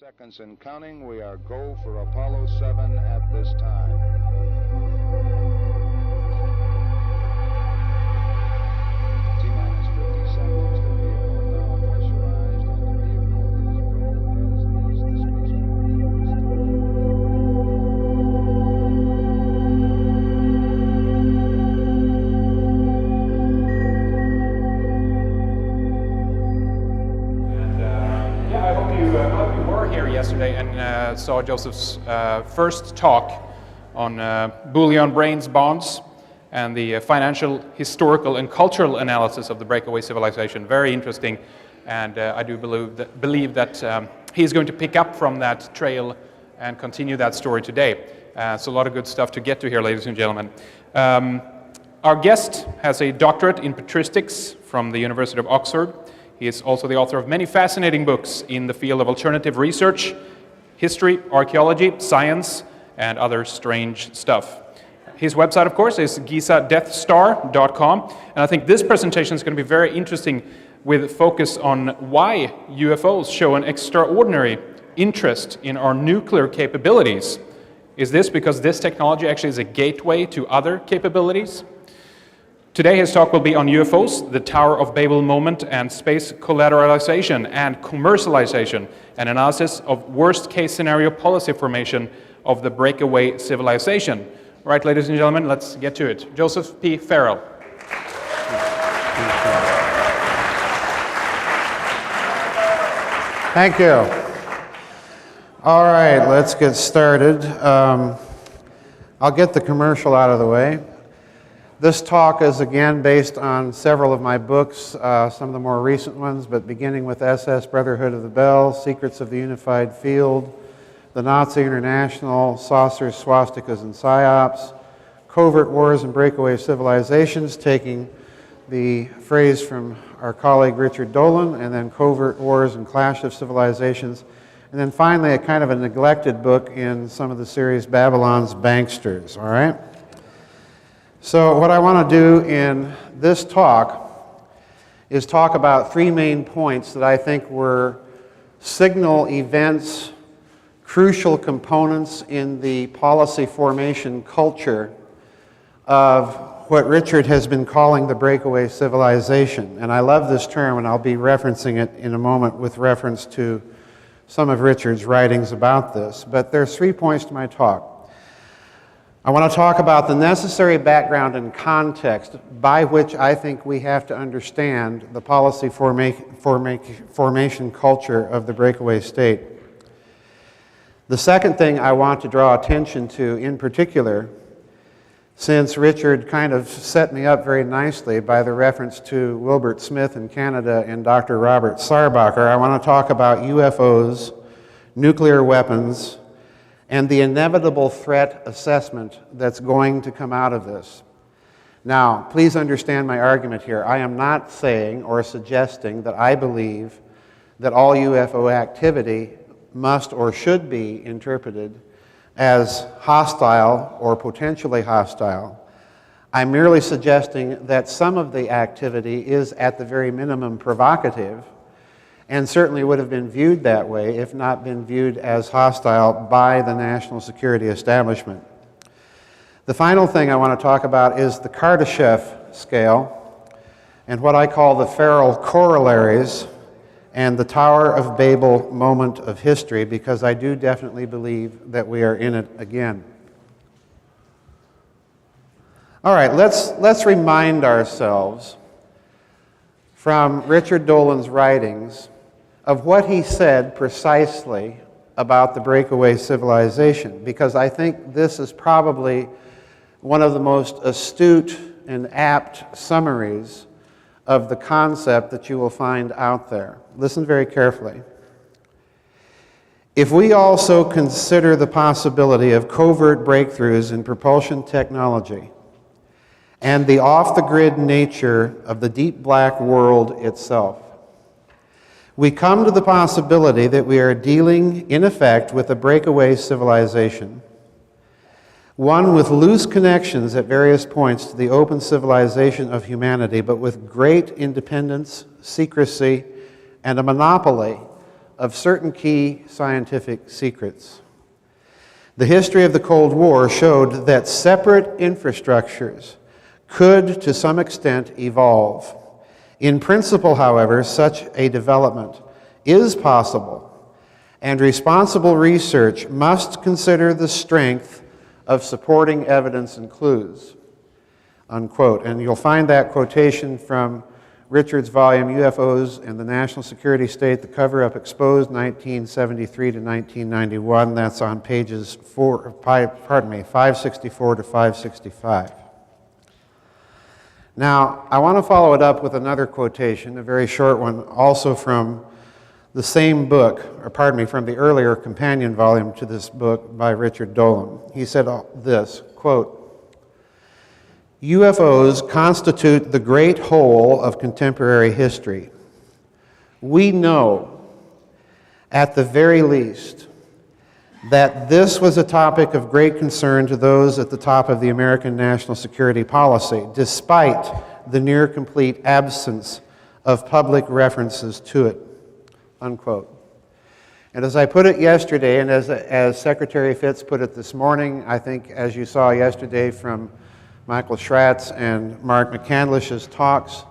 Seconds and counting. We are go for Apollo 7 at this time. T-minus 50 seconds. The vehicle now pressurized, and the vehicle is go as is the yesterday and saw Joseph's first talk on Bullion Brains bonds and the financial, historical, and cultural analysis of the breakaway civilization. Very interesting, and I do believe that he's going to pick up from that trail and continue that story today. So a lot of good stuff to get to here, ladies and gentlemen. Our guest has a doctorate in patristics from the University of Oxford. He is also the author of many fascinating books in the field of alternative research, history, archaeology, science, and other strange stuff. His website, of course, is gizadeathstar.com, and I think this presentation is going to be very interesting with focus on why UFOs show an extraordinary interest in our nuclear capabilities. Is this because this technology actually is a gateway to other capabilities? Today his talk will be on UFOs, the Tower of Babel moment, and space collateralization and commercialization, an analysis of worst-case scenario policy formation of the breakaway civilization. All right, ladies and gentlemen, let's get to it. Joseph P. Farrell. Thank you. All right, let's get started. I'll get the commercial out of the way. This talk is again based on several of my books, some of the more recent ones, but beginning with SS, Brotherhood of the Bell, Secrets of the Unified Field, The Nazi International, Saucers, Swastikas, and Psyops, Covert Wars and Breakaway Civilizations, taking the phrase from our colleague Richard Dolan, and then Covert Wars and Clash of Civilizations, and then finally a kind of a neglected book in some of the series, Babylon's Banksters, all right? So what I want to do in this talk is talk about three main points that I think were signal events, crucial components in the policy formation culture of what Richard has been calling the breakaway civilization. And I love this term, and I'll be referencing it in a moment with reference to some of Richard's writings about this. But there's 3 points to my talk. I want to talk about the necessary background and context by which I think we have to understand the policy formation culture of the breakaway state. The second thing I want to draw attention to in particular, since Richard kind of set me up very nicely by the reference to Wilbert Smith in Canada and Dr. Robert Sarbacher, I want to talk about UFOs, nuclear weapons, and the inevitable threat assessment that's going to come out of this. Now, please understand my argument here. I am not saying or suggesting that I believe that all UFO activity must or should be interpreted as hostile or potentially hostile. I'm merely suggesting that some of the activity is at the very minimum provocative, and certainly would have been viewed that way if not been viewed as hostile by the national security establishment. The final thing I want to talk about is the Kardashev scale and what I call the FARRELL corollaries and the Tower of Babel moment of history, because I do definitely believe that we are in it again. All right, let's remind ourselves from Richard Dolan's writings of what he said precisely about the breakaway civilization, because I think this is probably one of the most astute and apt summaries of the concept that you will find out there. Listen very carefully. If we also consider the possibility of covert breakthroughs in propulsion technology and the off-the-grid nature of the deep black world itself, we come to the possibility that we are dealing, in effect, with a breakaway civilization, one with loose connections at various points to the open civilization of humanity, but with great independence, secrecy, and a monopoly of certain key scientific secrets. The history of the Cold War showed that separate infrastructures could, to some extent, evolve. In principle, however, such a development is possible, and responsible research must consider the strength of supporting evidence and clues, unquote. And you'll find that quotation from Richard's volume, UFOs and the National Security State, The Cover-Up Exposed, 1973 to 1991. That's on pages 564 to 565. Now, I want to follow it up with another quotation, a very short one, also from the same book, from the earlier companion volume to this book by Richard Dolan. He said this, quote, UFOs constitute the great whole of contemporary history. We know, at the very least, that this was a topic of great concern to those at the top of the American national security policy, despite the near complete absence of public references to it, unquote. And as I put it yesterday, and as Secretary Fitz put it this morning, I think as you saw yesterday from Michael Schratz and Mark McCandlish's talks,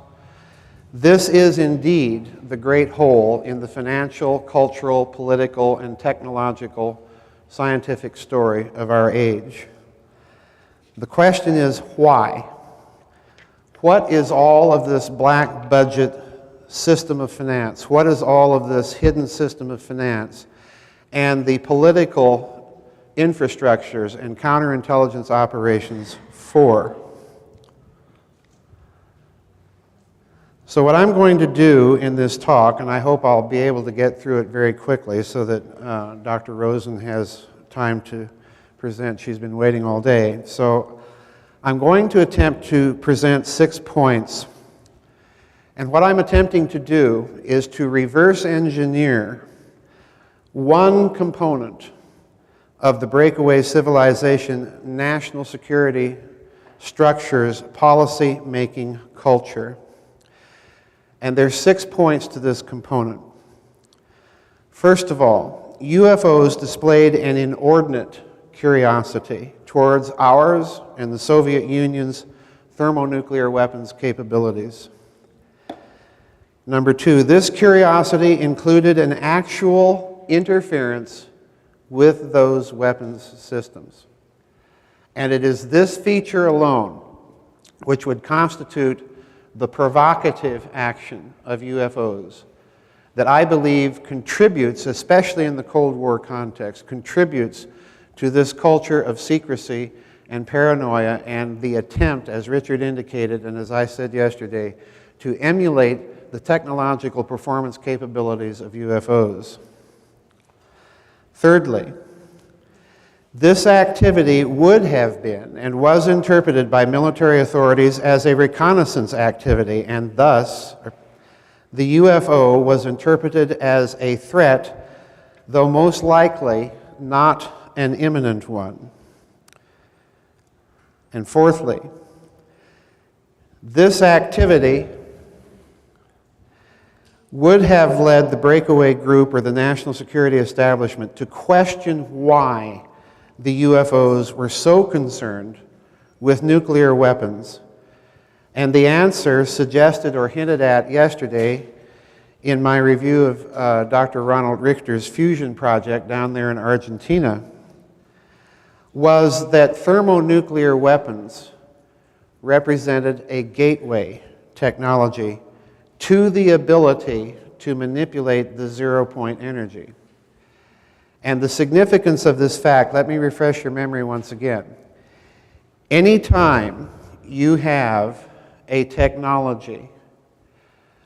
this is indeed the great whole in the financial, cultural, political, and technological scientific story of our age. The question is why? What is all of this black budget system of finance? What is all of this hidden system of finance and the political infrastructures and counterintelligence operations for? So what I'm going to do in this talk, and I hope I'll be able to get through it very quickly so that Dr. Rosen has time to present. She's been waiting all day. So I'm going to attempt to present 6 points. And what I'm attempting to do is to reverse engineer one component of the breakaway civilization national security structures policy-making culture. And there's 6 points to this component. First of all, UFOs displayed an inordinate curiosity towards ours and the Soviet Union's thermonuclear weapons capabilities. Number 2, this curiosity included an actual interference with those weapons systems. And it is this feature alone which would constitute the provocative action of UFOs that I believe contributes, especially in the Cold War context, contributes to this culture of secrecy and paranoia and the attempt, as Richard indicated and as I said yesterday, to emulate the technological performance capabilities of UFOs. Thirdly, this activity would have been and was interpreted by military authorities as a reconnaissance activity, and thus the UFO was interpreted as a threat, though most likely not an imminent one. And fourthly, this activity would have led the breakaway group or the national security establishment to question why the UFOs were so concerned with nuclear weapons. And the answer suggested or hinted at yesterday in my review of Dr. Ronald Richter's fusion project down there in Argentina was that thermonuclear weapons represented a gateway technology to the ability to manipulate the zero-point energy. And the significance of this fact, let me refresh your memory once again. Anytime you have a technology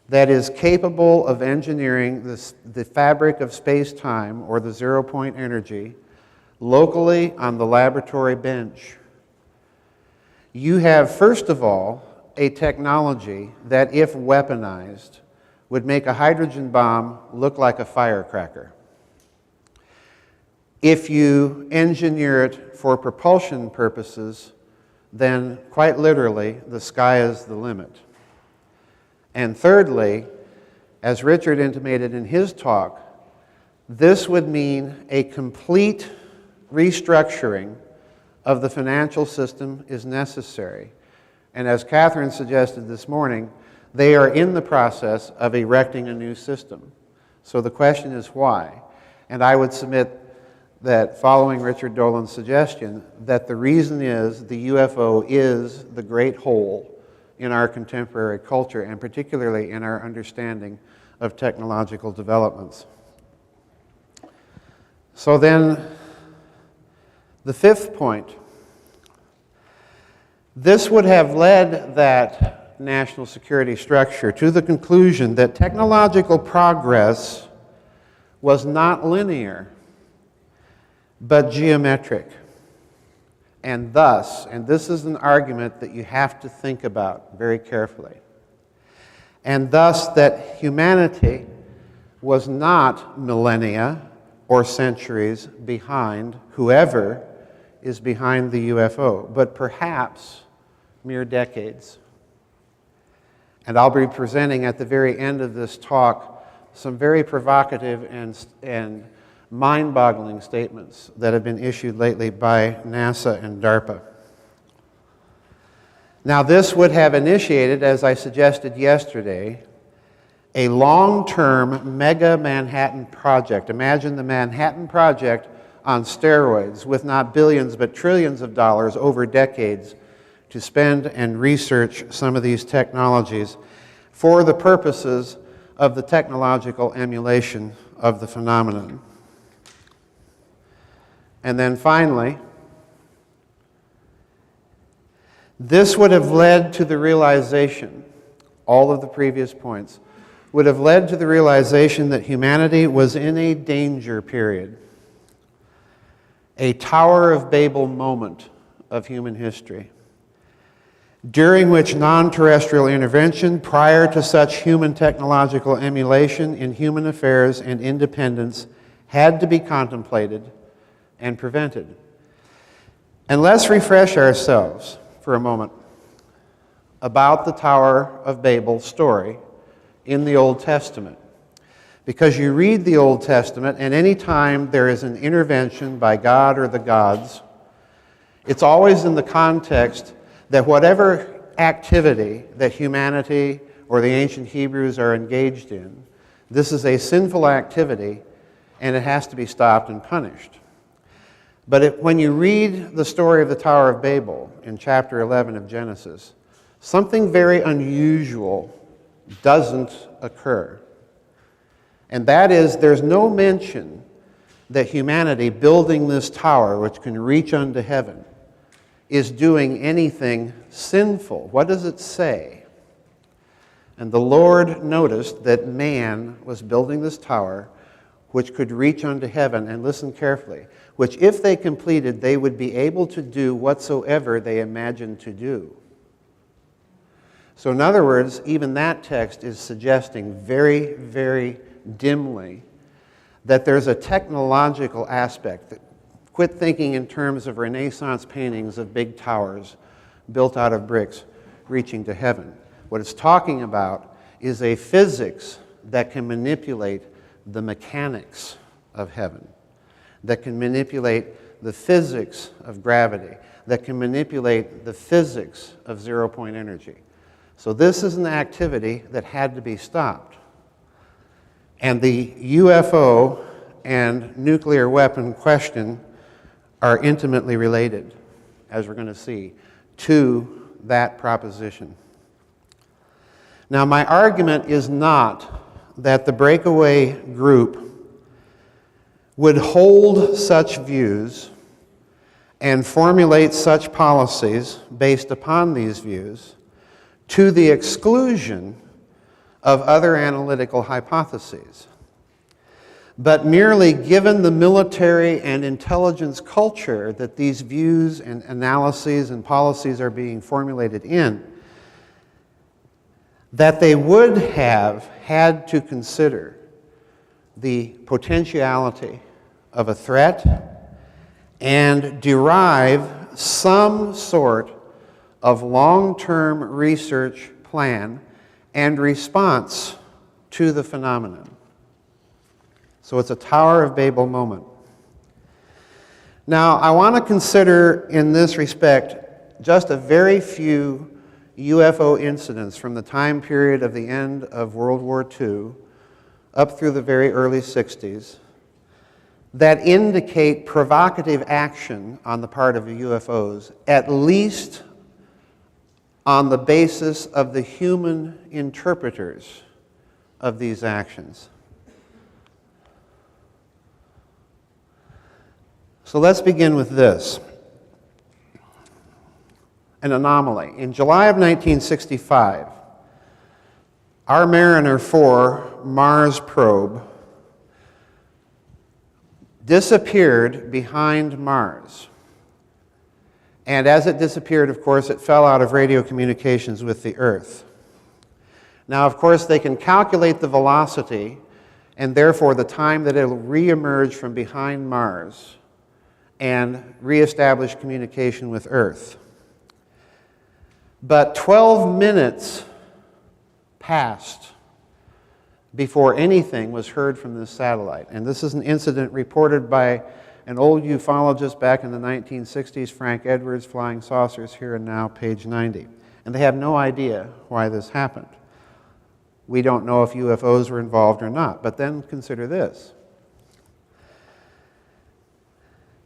that is capable of engineering the fabric of space-time or the zero-point energy locally on the laboratory bench, you have, first of all, a technology that, if weaponized, would make a hydrogen bomb look like a firecracker. If you engineer it for propulsion purposes, then quite literally, the sky is the limit. And thirdly, as Richard intimated in his talk, this would mean a complete restructuring of the financial system is necessary. And as Catherine suggested this morning, they are in the process of erecting a new system. So the question is why? And I would submit that, following Richard Dolan's suggestion, that the reason is the UFO is the great hole in our contemporary culture, and particularly in our understanding of technological developments. So then, the fifth point. This would have led that national security structure to the conclusion that technological progress was not linear, but geometric. And thus, and this is an argument that you have to think about very carefully, and thus that humanity was not millennia or centuries behind whoever is behind the UFO, but perhaps mere decades. And I'll be presenting at the very end of this talk some very provocative and mind-boggling statements that have been issued lately by NASA and DARPA. Now, this would have initiated, as I suggested yesterday, a long-term mega Manhattan Project. Imagine the Manhattan Project on steroids, with not billions but trillions of dollars over decades to spend and research some of these technologies for the purposes of the technological emulation of the phenomenon. And then finally, this would have led to the realization, all of the previous points, would have led to the realization that humanity was in a danger period, a Tower of Babel moment of human history, during which non-terrestrial intervention prior to such human technological emulation in human affairs and independence had to be contemplated and prevented. And let's refresh ourselves for a moment about the Tower of Babel story in the Old Testament. Because you read the Old Testament, and any time there is an intervention by God or the gods, it's always in the context that whatever activity that humanity or the ancient Hebrews are engaged in, this is a sinful activity, and it has to be stopped and punished. But when you read the story of the Tower of Babel in chapter 11 of Genesis, something very unusual doesn't occur. And that is, there's no mention that humanity building this tower, which can reach unto heaven, is doing anything sinful. What does it say? And the Lord noticed that man was building this tower which could reach unto heaven, and listen carefully, which if they completed, they would be able to do whatsoever they imagined to do. So in other words, even that text is suggesting very, very dimly that there's a technological aspect. Quit thinking in terms of Renaissance paintings of big towers built out of bricks reaching to heaven. What it's talking about is a physics that can manipulate the mechanics of heaven, that can manipulate the physics of gravity, that can manipulate the physics of zero-point energy. So this is an activity that had to be stopped. And the UFO and nuclear weapon question are intimately related, as we're going to see, to that proposition. Now, my argument is not that the breakaway group would hold such views and formulate such policies based upon these views to the exclusion of other analytical hypotheses, but merely given the military and intelligence culture that these views and analyses and policies are being formulated in, that they would have had to consider the potentiality of a threat and derive some sort of long-term research plan and response to the phenomenon. So it's a Tower of Babel moment. Now, I want to consider in this respect just a very few UFO incidents from the time period of the end of World War II up through the very early 60s that indicate provocative action on the part of the UFOs, at least on the basis of the human interpreters of these actions. So let's begin with this. An anomaly. In July of 1965, our Mariner 4 Mars probe disappeared behind Mars. And as it disappeared, of course, it fell out of radio communications with the Earth. Now, of course, they can calculate the velocity and therefore the time that it will reemerge from behind Mars and reestablish communication with Earth. But 12 minutes passed before anything was heard from this satellite. And this is an incident reported by an old ufologist back in the 1960s, Frank Edwards, Flying Saucers Here and Now, page 90. And they have no idea why this happened. We don't know if UFOs were involved or not. But then consider this.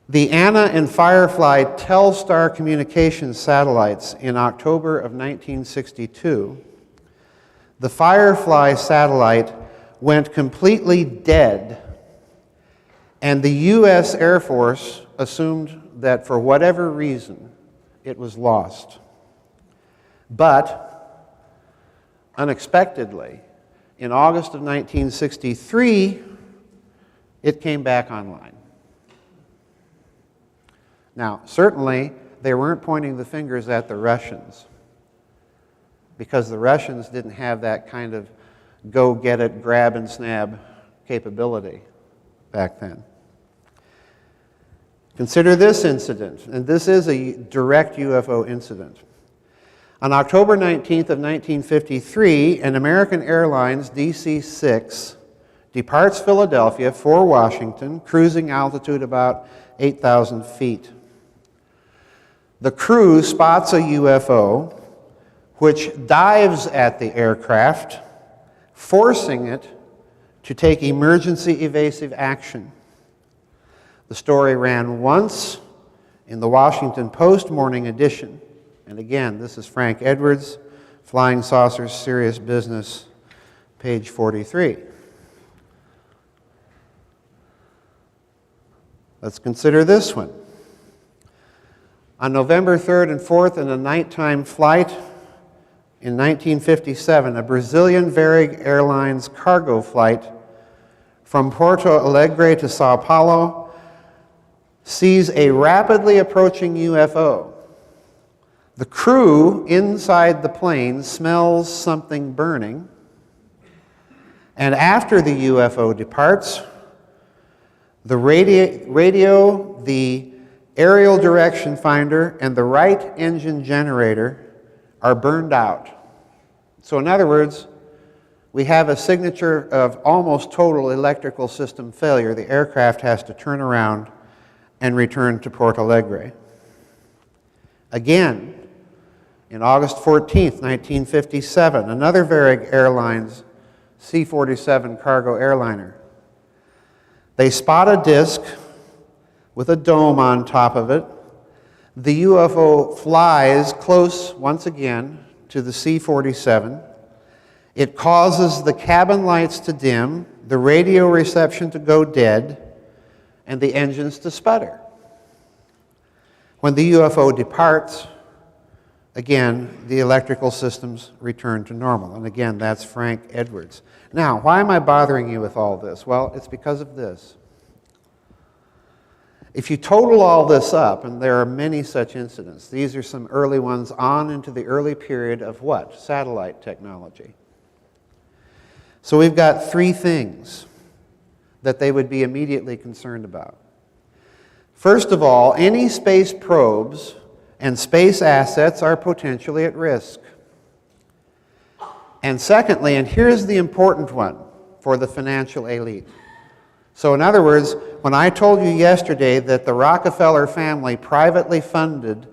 The Anna and Firefly Telstar communications satellites in October of 1962, the Firefly satellite went completely dead, and the U.S. Air Force assumed that for whatever reason it was lost. But, unexpectedly, in August of 1963, it came back online. Now, certainly, they weren't pointing the fingers at the Russians, because the Russians didn't have that kind of go-get-it, grab-and-snab capability back then. Consider this incident, and this is a direct UFO incident. On October 19th of 1953, an American Airlines DC-6 departs Philadelphia for Washington, cruising altitude about 8,000 feet. The crew spots a UFO, which dives at the aircraft, forcing it to take emergency evasive action. The story ran once in the Washington Post morning edition. And again, this is Frank Edwards, Flying Saucers Serious Business, page 43. Let's consider this one. On November 3rd and 4th, in a nighttime flight in 1957, a Brazilian Varig Airlines cargo flight from Porto Alegre to Sao Paulo sees a rapidly approaching UFO. The crew inside the plane smells something burning, and after the UFO departs, the radio, the aerial direction finder, and the right engine generator are burned out. So in other words, we have a signature of almost total electrical system failure. The aircraft has to turn around and return to Porto Alegre. Again, in August 14th, 1957, another Varig Airlines C-47 cargo airliner. They spot a disc with a dome on top of it. The UFO flies close once again to the C-47. It causes the cabin lights to dim, the radio reception to go dead, and the engines to sputter. When the UFO departs, again, the electrical systems return to normal. And again, that's Frank Edwards. Now, why am I bothering you with all this? Well, it's because of this. If you total all this up, and there are many such incidents, these are some early ones on into the early period of what? Satellite technology. So we've got three things that they would be immediately concerned about. First of all, any space probes and space assets are potentially at risk. And secondly, and here's the important one for the financial elite, So in other words, when I told you yesterday that the Rockefeller family privately funded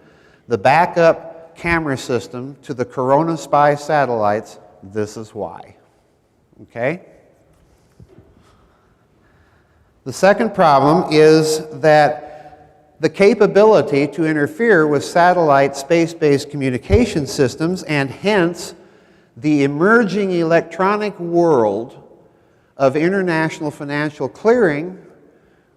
the backup camera system to the Corona spy satellites, this is why. Okay? The second problem is that the capability to interfere with satellite space-based communication systems, and hence the emerging electronic world of international financial clearing,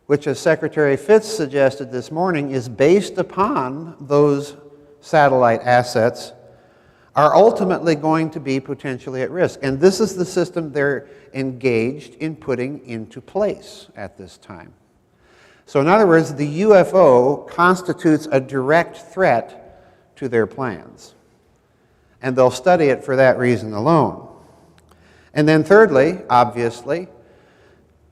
which, as Secretary Fitz suggested this morning, is based upon those satellite assets, are ultimately going to be potentially at risk. And this is the system they're engaged in putting into place at this time. So in other words, the UFO constitutes a direct threat to their plans. And they'll study it for that reason alone. And then thirdly, obviously,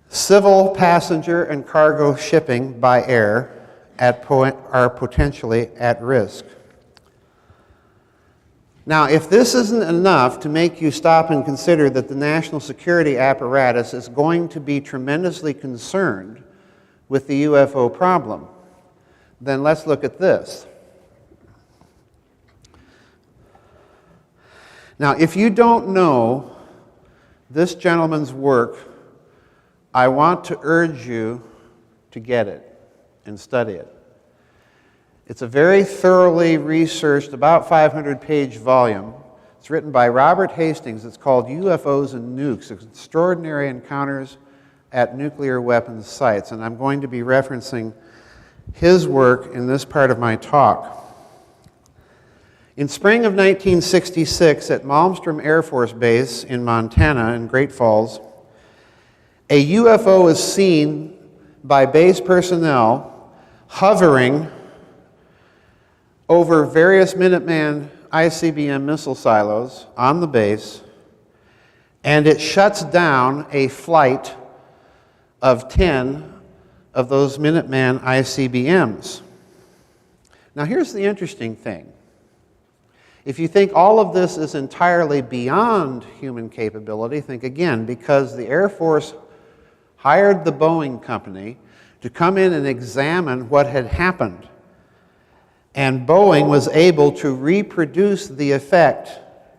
civil passenger and cargo shipping by air are potentially at risk. Now, if this isn't enough to make you stop and consider that the national security apparatus is going to be tremendously concerned with the UFO problem, then let's look at this. Now, if you don't know this gentleman's work, I want to urge you to get it and study it. It's a very thoroughly researched, about 500-page volume. It's written by Robert Hastings. It's called UFOs and Nukes, Extraordinary Encounters at Nuclear Weapons Sites. And I'm going to be referencing his work in this part of my talk. In spring of 1966, at Malmstrom Air Force Base in Montana in Great Falls, a UFO was seen by base personnel hovering over various Minuteman ICBM missile silos on the base, and it shuts down a flight of 10 of those Minuteman ICBMs. Now here's the interesting thing. If you think all of this is entirely beyond human capability, think again, because the Air Force hired the Boeing company to come in and examine what had happened. And Boeing was able to reproduce the effect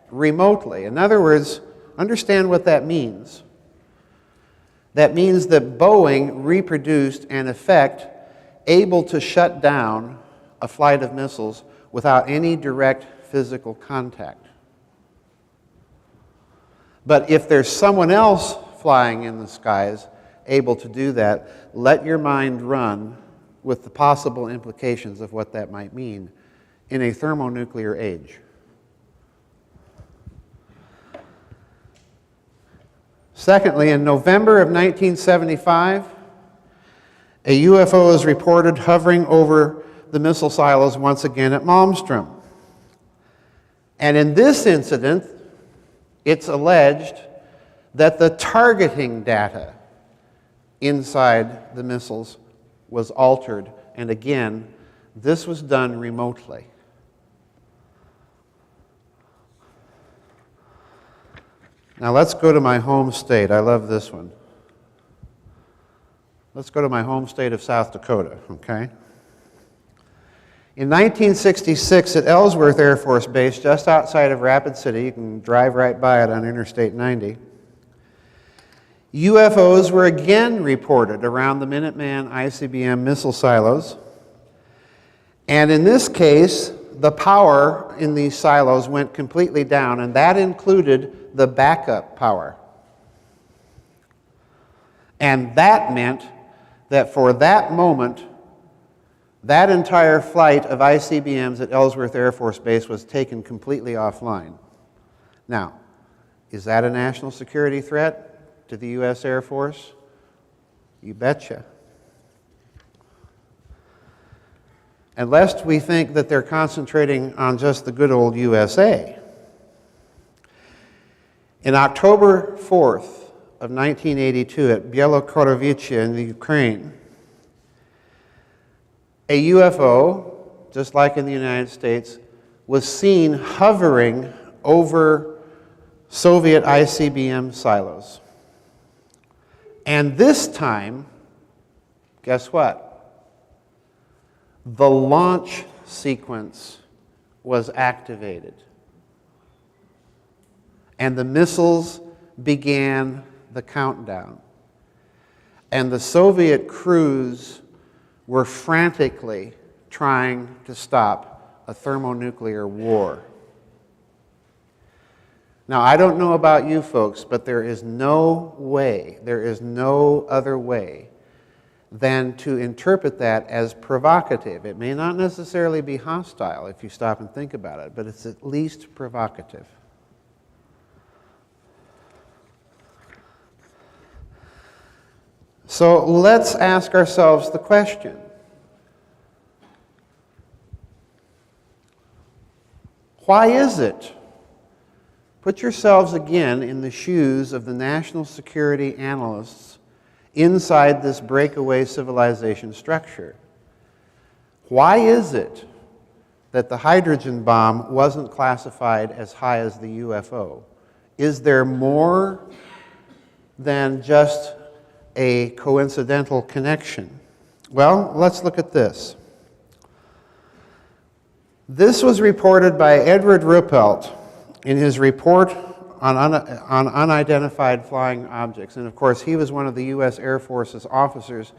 remotely. In other words, understand what that means. That means that Boeing reproduced an effect able to shut down a flight of missiles without any direct physical contact. But if there's someone else flying in the skies able to do that, let your mind run with the possible implications of what that might mean in a thermonuclear age. Secondly, in November of 1975, a UFO is reported hovering over the missile silos once again at Malmstrom. And in this incident, it's alleged that the targeting data inside the missiles was altered. And again, this was done remotely. Now let's go to my home state. I love this one. Let's go to my home state of South Dakota, okay? In 1966 at Ellsworth Air Force Base, just outside of Rapid City, you can drive right by it on Interstate 90, UFOs were again reported around the Minuteman ICBM missile silos. And in this case, the power in these silos went completely down, and that included the backup power. And that meant that for that moment, that entire flight of ICBMs at Ellsworth Air Force Base was taken completely offline. Now, is that a national security threat to the U.S. Air Force? You betcha. And lest we think that they're concentrating on just the good old USA, in October 4th of 1982 at Bielorussia in the Ukraine, a UFO, just like in the United States, was seen hovering over Soviet ICBM silos. And this time, guess what? The launch sequence was activated. And the missiles began the countdown. And the Soviet crews were frantically trying to stop a thermonuclear war. Now, I don't know about you folks, but there is no other way than to interpret that as provocative. It may not necessarily be hostile if you stop and think about it, but it's at least provocative. So let's ask ourselves the question. Why is it? Put yourselves again in the shoes of the national security analysts inside this breakaway civilization structure. Why is it that the hydrogen bomb wasn't classified as high as the UFO? Is there more than just a coincidental connection? Well, let's look at this. This was reported by Edward Ruppelt in his report on unidentified flying objects. And of course, he was one of the U.S. Air Force's officers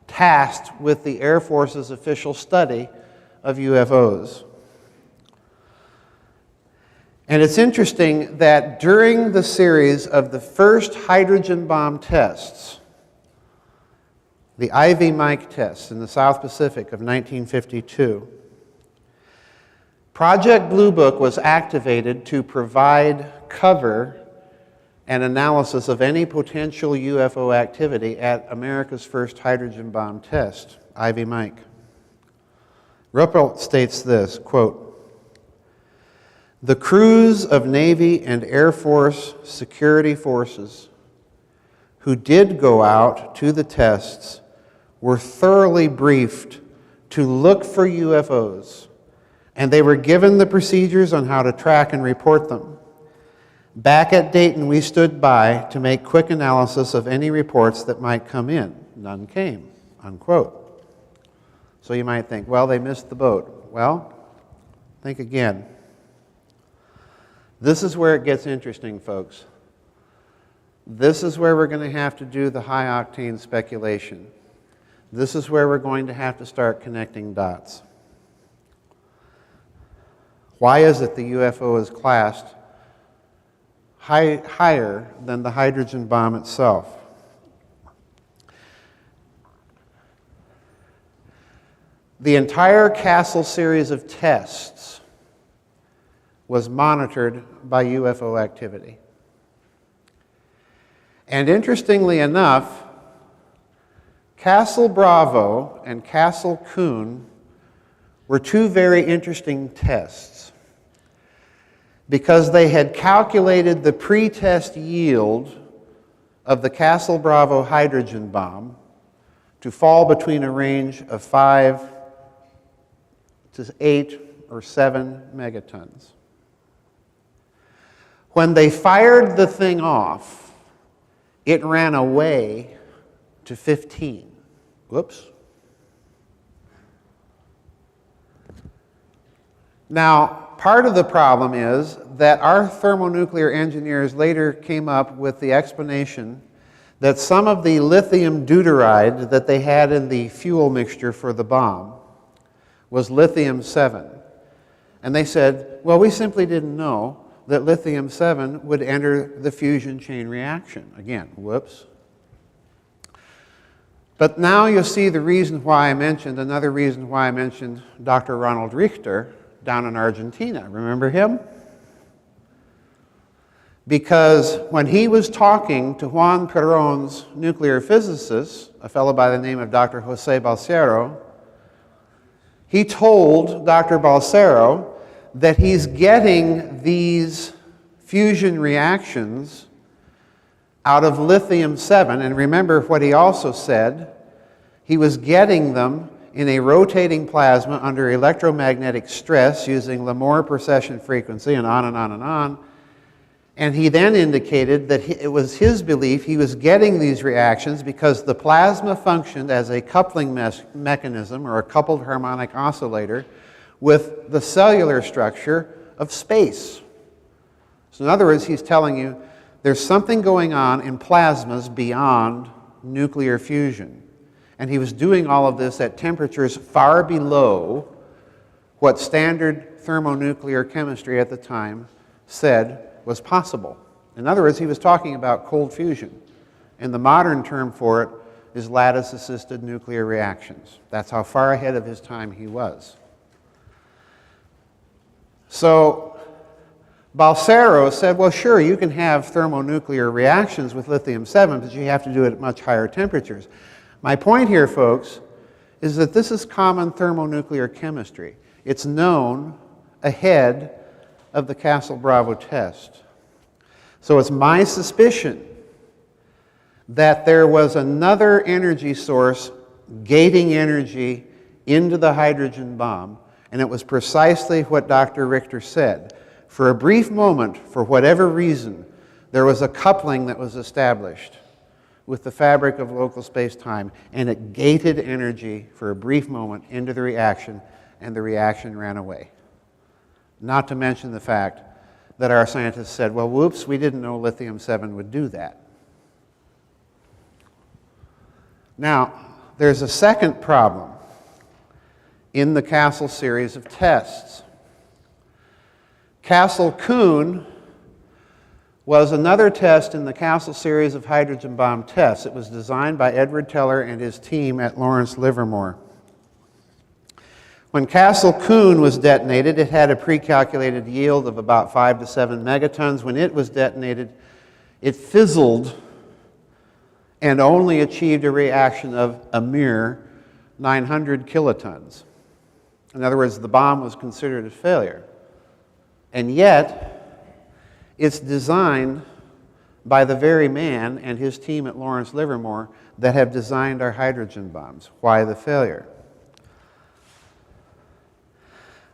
tasked with the Air Force's official study of UFOs. And it's interesting that during the series of the first hydrogen bomb tests, the Ivy Mike tests in the South Pacific of 1952, Project Blue Book was activated to provide cover and analysis of any potential UFO activity at America's first hydrogen bomb test, Ivy Mike. Ruppelt states this, quote, "The crews of Navy and Air Force security forces who did go out to the tests were thoroughly briefed to look for UFOs, and they were given the procedures on how to track and report them. Back at Dayton, we stood by to make quick analysis of any reports that might come in. None came," unquote. So you might think, well, they missed the boat. Well, think again. This is where it gets interesting, folks. This is where we're going to have to do the high-octane speculation. This is where we're going to have to start connecting dots. Why is it the UFO is classed higher than the hydrogen bomb itself? The entire Castle series of tests was monitored by UFO activity. And interestingly enough, Castle Bravo and Castle Coon were two very interesting tests because they had calculated the pre-test yield of the Castle Bravo hydrogen bomb to fall between a range of 5 to 8 or 7 megatons. When they fired the thing off, it ran away to 15. Whoops. Now, part of the problem is that our thermonuclear engineers later came up with the explanation that some of the lithium deuteride that they had in the fuel mixture for the bomb was lithium-7. And they said, well, we simply didn't know that lithium-7 would enter the fusion chain reaction. Again, whoops. But now you'll see the reason why I mentioned, another reason why I mentioned Dr. Ronald Richter down in Argentina. Remember him? Because when he was talking to Juan Perón's nuclear physicist, a fellow by the name of Dr. José Balcero, he told Dr. Balcero that he's getting these fusion reactions out of lithium-7. And remember what he also said, he was getting them in a rotating plasma under electromagnetic stress using Lamour precession frequency and on and on and on. And he then indicated that it was his belief he was getting these reactions because the plasma functioned as a coupling mechanism or a coupled harmonic oscillator with the cellular structure of space. So in other words, he's telling you there's something going on in plasmas beyond nuclear fusion. And he was doing all of this at temperatures far below what standard thermonuclear chemistry at the time said was possible. In other words, he was talking about cold fusion. And the modern term for it is lattice-assisted nuclear reactions. That's how far ahead of his time he was. So Balsero said, well, sure, you can have thermonuclear reactions with lithium-7, but you have to do it at much higher temperatures. My point here, folks, is that this is common thermonuclear chemistry. It's known ahead of the Castle-Bravo test. So it's my suspicion that there was another energy source gating energy into the hydrogen bomb, and it was precisely what Dr. Richter said. For a brief moment, for whatever reason, there was a coupling that was established with the fabric of local space-time, and it gated energy for a brief moment into the reaction, and the reaction ran away. Not to mention the fact that our scientists said, well, whoops, we didn't know lithium-7 would do that. Now, there's a second problem in the Castle series of tests. Castle-Kuhn was another test in the Castle series of hydrogen bomb tests. It was designed by Edward Teller and his team at Lawrence Livermore. When Castle-Kuhn was detonated, it had a pre-calculated yield of about 5 to 7 megatons. When it was detonated, it fizzled and only achieved a reaction of a mere 900 kilotons. In other words, the bomb was considered a failure. And yet, it's designed by the very man and his team at Lawrence Livermore that have designed our hydrogen bombs. Why the failure?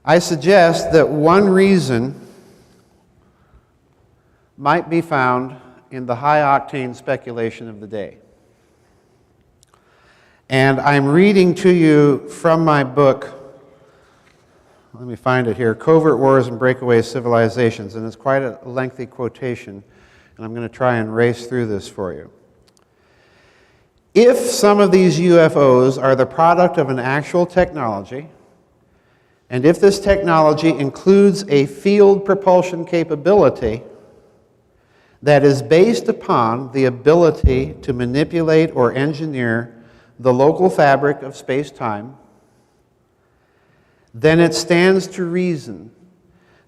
I suggest that one reason might be found in the high-octane speculation of the day. And I'm reading to you from my book, let me find it here, Covert Wars and Breakaway Civilizations, and it's quite a lengthy quotation, and I'm going to try and race through this for you. If some of these UFOs are the product of an actual technology, and if this technology includes a field propulsion capability that is based upon the ability to manipulate or engineer the local fabric of space-time, then it stands to reason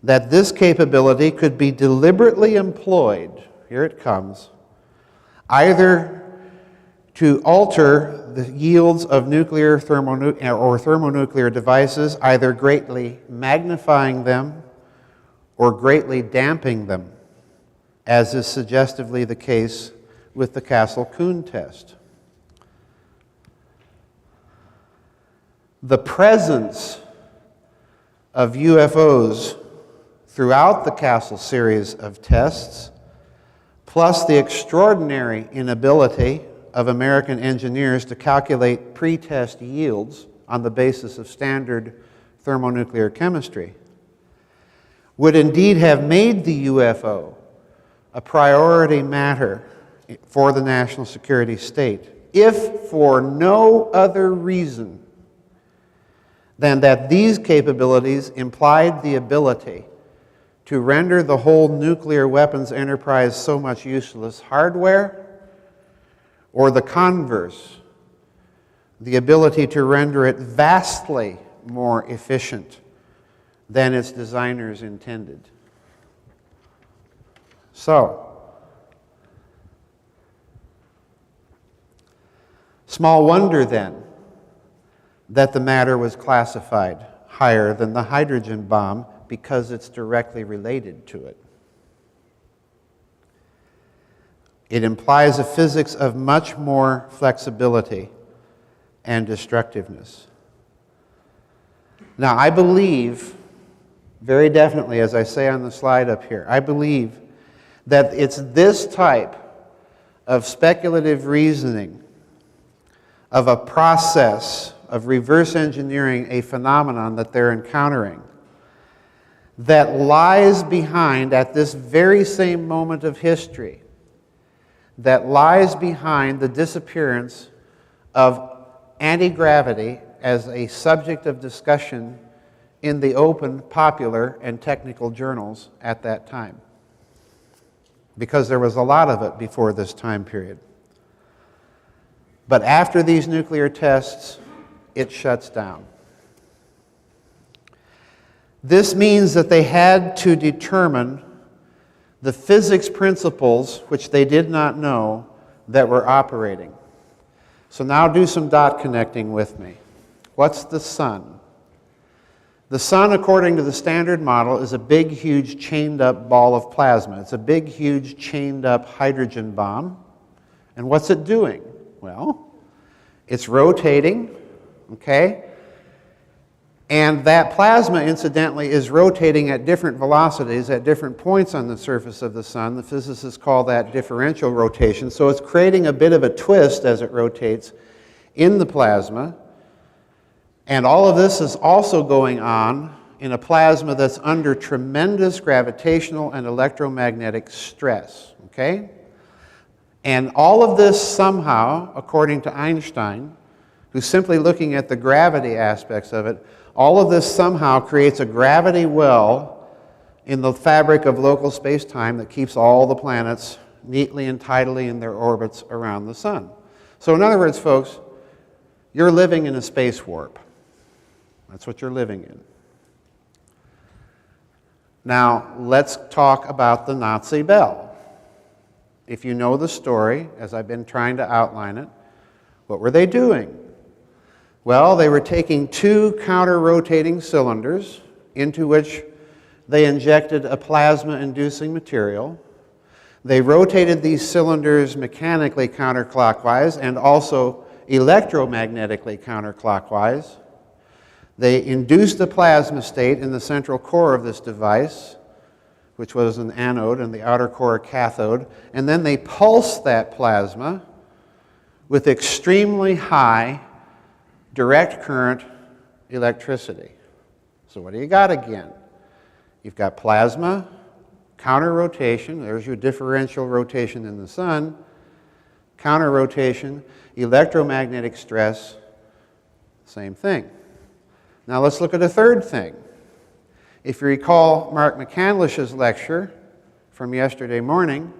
that this capability could be deliberately employed, here it comes, either to alter the yields of nuclear or thermonuclear devices, either greatly magnifying them or greatly damping them, as is suggestively the case with the Castle-Kuhn test. The presence of UFOs throughout the Castle series of tests, plus the extraordinary inability of American engineers to calculate pre-test yields on the basis of standard thermonuclear chemistry, would indeed have made the UFO a priority matter for the national security state, if for no other reason than that these capabilities implied the ability to render the whole nuclear weapons enterprise so much useless hardware, or the converse, the ability to render it vastly more efficient than its designers intended. So, small wonder then that the matter was classified higher than the hydrogen bomb because it's directly related to it. It implies a physics of much more flexibility and destructiveness. Now, I believe, very definitely, as I say on the slide up here, I believe that it's this type of speculative reasoning, of a process of reverse engineering a phenomenon that they're encountering, that lies behind, at this very same moment of history, that lies behind the disappearance of anti-gravity as a subject of discussion in the open, popular, and technical journals at that time. Because there was a lot of it before this time period. But after these nuclear tests, it shuts down. This means that they had to determine the physics principles which they did not know that were operating. So now do some dot connecting with me. What's the sun? The sun, according to the Standard Model, is a big, huge, chained-up ball of plasma. It's a big, huge, chained-up hydrogen bomb. And what's it doing? Well, it's rotating, okay? And that plasma, incidentally, is rotating at different velocities at different points on the surface of the sun. The physicists call that differential rotation. So it's creating a bit of a twist as it rotates in the plasma. And all of this is also going on in a plasma that's under tremendous gravitational and electromagnetic stress, okay? And all of this somehow, according to Einstein, who's simply looking at the gravity aspects of it, all of this somehow creates a gravity well in the fabric of local space-time that keeps all the planets neatly and tidily in their orbits around the sun. So in other words, folks, you're living in a space warp. That's what you're living in. Now, let's talk about the Nazi bell. If you know the story, as I've been trying to outline it, what were they doing? Well, they were taking two counter-rotating cylinders into which they injected a plasma-inducing material. They rotated these cylinders mechanically counterclockwise and also electromagnetically counterclockwise. They induced a plasma state in the central core of this device, which was an anode and the outer core a cathode, and then they pulsed that plasma with extremely high direct current electricity. So what do you got again? You've got plasma, counter rotation, there's your differential rotation in the sun, counter rotation, electromagnetic stress, same thing. Now let's look at a third thing. If you recall Mark McCandlish's lecture from yesterday morning,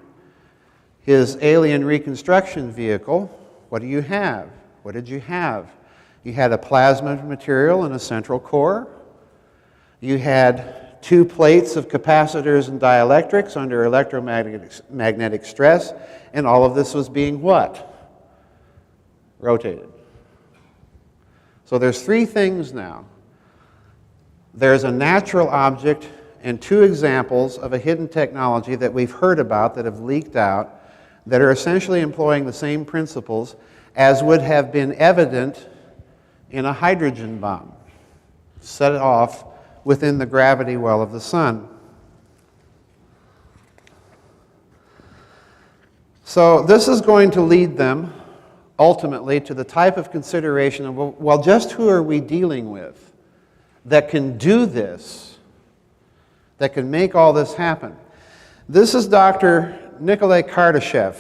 his alien reconstruction vehicle, what do you have? What did you have? You had a plasma material in a central core. You had two plates of capacitors and dielectrics under electromagnetic stress, and all of this was being what? Rotated. So there's three things now. There's a natural object and two examples of a hidden technology that we've heard about that have leaked out that are essentially employing the same principles as would have been evident in a hydrogen bomb set off within the gravity well of the sun. So this is going to lead them ultimately to the type of consideration of, well, just who are we dealing with that can do this, that can make all this happen? This is Dr. Nikolai Kardashev,